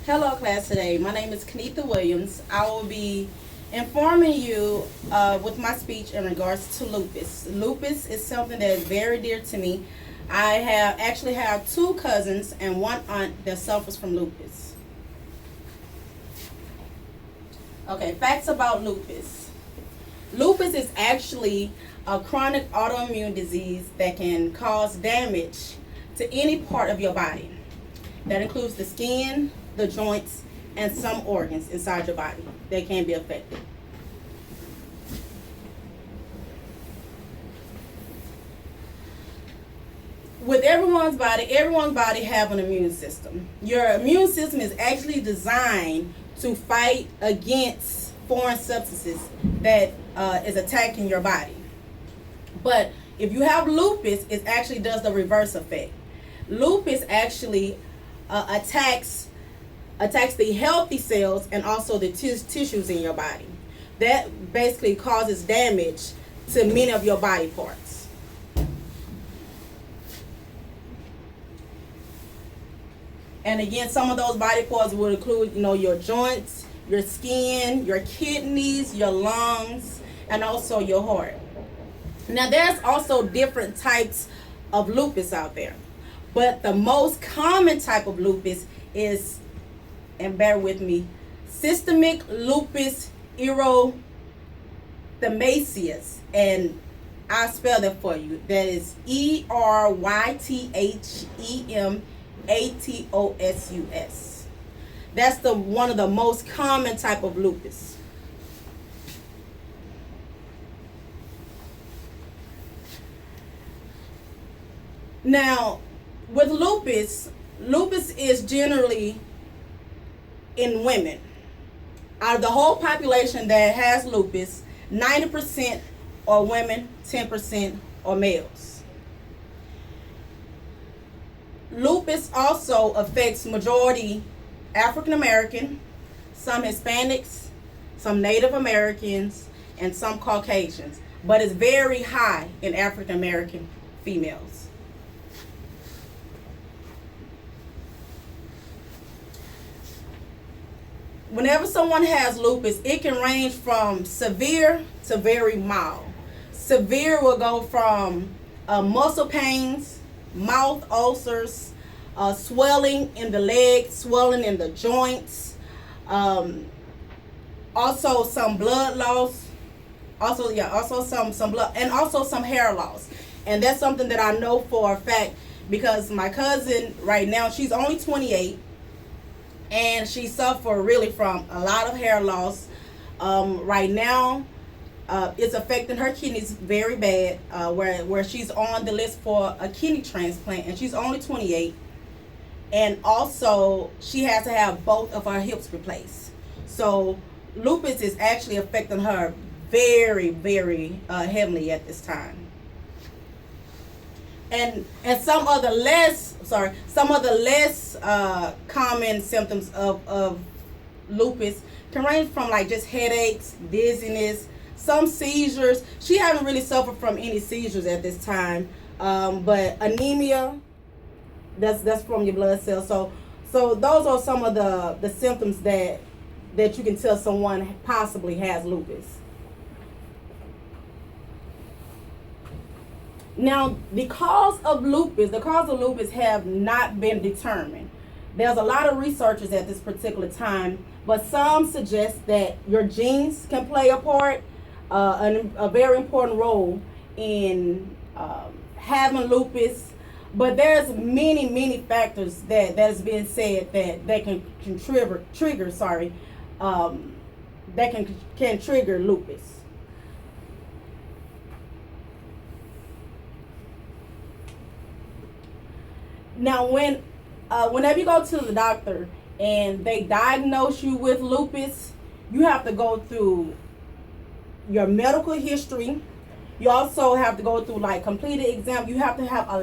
Hello, class. Today, my name is Kenitha Williams. I will be informing you with my speech in regards to lupus. Lupus is something that is very dear to me. I have two cousins and one aunt that suffers from lupus. Okay, facts about lupus. Lupus is actually a chronic autoimmune disease that can cause damage to any part of your body. That includes the skin, the joints, and some organs inside your body that can be affected. With everyone's body have an immune system. Your immune system is actually designed to fight against foreign substances that is attacking your body. But if you have lupus, it actually does the reverse effect. Lupus actually attacks the healthy cells and also the tissues in your body. That basically causes damage to many of your body parts. And again, some of those body parts would include, your joints, your skin, your kidneys, your lungs, and also your heart. Now, there's also different types of lupus out there. But the most common type of lupus is, and bear with me, systemic lupus erythematosus. And I'll spell that for you. That is erythematosus. That's one of the most common type of lupus. Now, with lupus is generally in women. Out of the whole population that has lupus, 90% are women, 10% are males. Lupus also affects majority African American, some Hispanics, some Native Americans, and some Caucasians, but it's very high in African American females. Whenever someone has lupus, it can range from severe to very mild. Severe will go from muscle pains, mouth ulcers, swelling in the legs, swelling in the joints, also some blood loss, also some blood, and also some hair loss. And that's something that I know for a fact because my cousin right now, she's only 28. And she suffered really from a lot of hair loss. Right now, it's affecting her kidneys very bad, where she's on the list for a kidney transplant, and she's only 28. And also, she has to have both of her hips replaced. So, lupus is actually affecting her very, very heavily at this time. And some of the less common symptoms of lupus can range from like just headaches, dizziness, some seizures. She hasn't really suffered from any seizures at this time, but anemia, that's from your blood cells. So those are some of the symptoms that you can tell someone possibly has lupus. Now, the cause of lupus have not been determined. There's a lot of researchers at this particular time, but some suggest that your genes can play a part, a very important role in having lupus. But there's many factors that has been said that can trigger lupus. Now, whenever you go to the doctor and they diagnose you with lupus, you have to go through your medical history. You also have to go through like completed exam. You have to have a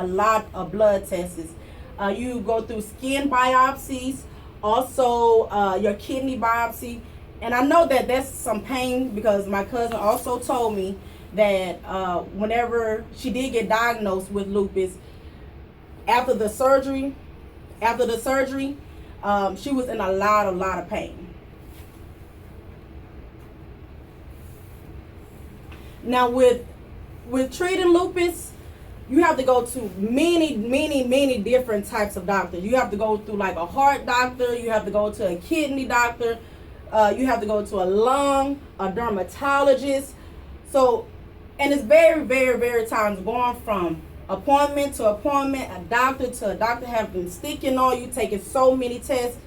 lot of blood tests. You go through skin biopsies, also your kidney biopsy. And I know that that's some pain because my cousin also told me that whenever she did get diagnosed with lupus, after the surgery, she was in a lot of pain. Now with treating lupus, you have to go to many different types of doctors. You have to go through like a heart doctor, you have to go to a kidney doctor, you have to go to a lung, a dermatologist. So, and it's very times going from appointment to appointment, a doctor to a doctor, have been sticking on you, taking so many tests.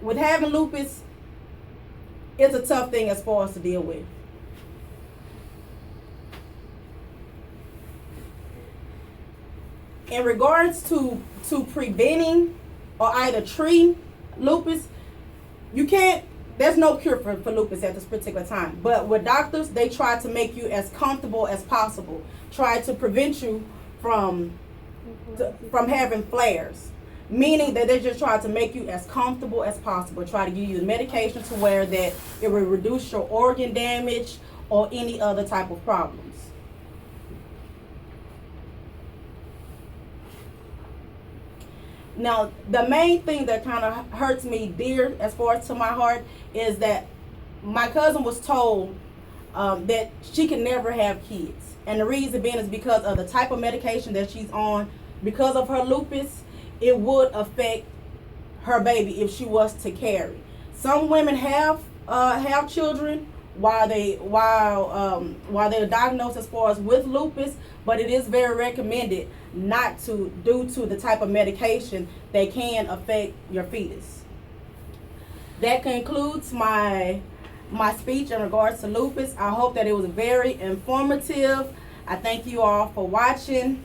With having lupus, it's a tough thing as far as to deal with. In regards to preventing or either treating lupus, there's no cure for lupus at this particular time. But with doctors, they try to make you as comfortable as possible. Try to prevent you from having flares. Meaning that they just try to make you as comfortable as possible. Try to give you the medication to where that it will reduce your organ damage or any other type of problems. Now, the main thing that kind of hurts me dear as far as to my heart is that my cousin was told that she can never have kids. And the reason being is because of the type of medication that she's on. Because of her lupus, it would affect her baby if she was to carry. Some women have children while they're diagnosed as far as with lupus, but it is very recommended not to, due to the type of medication that can affect your fetus. That concludes my speech in regards to lupus. I hope that it was very informative. I thank you all for watching.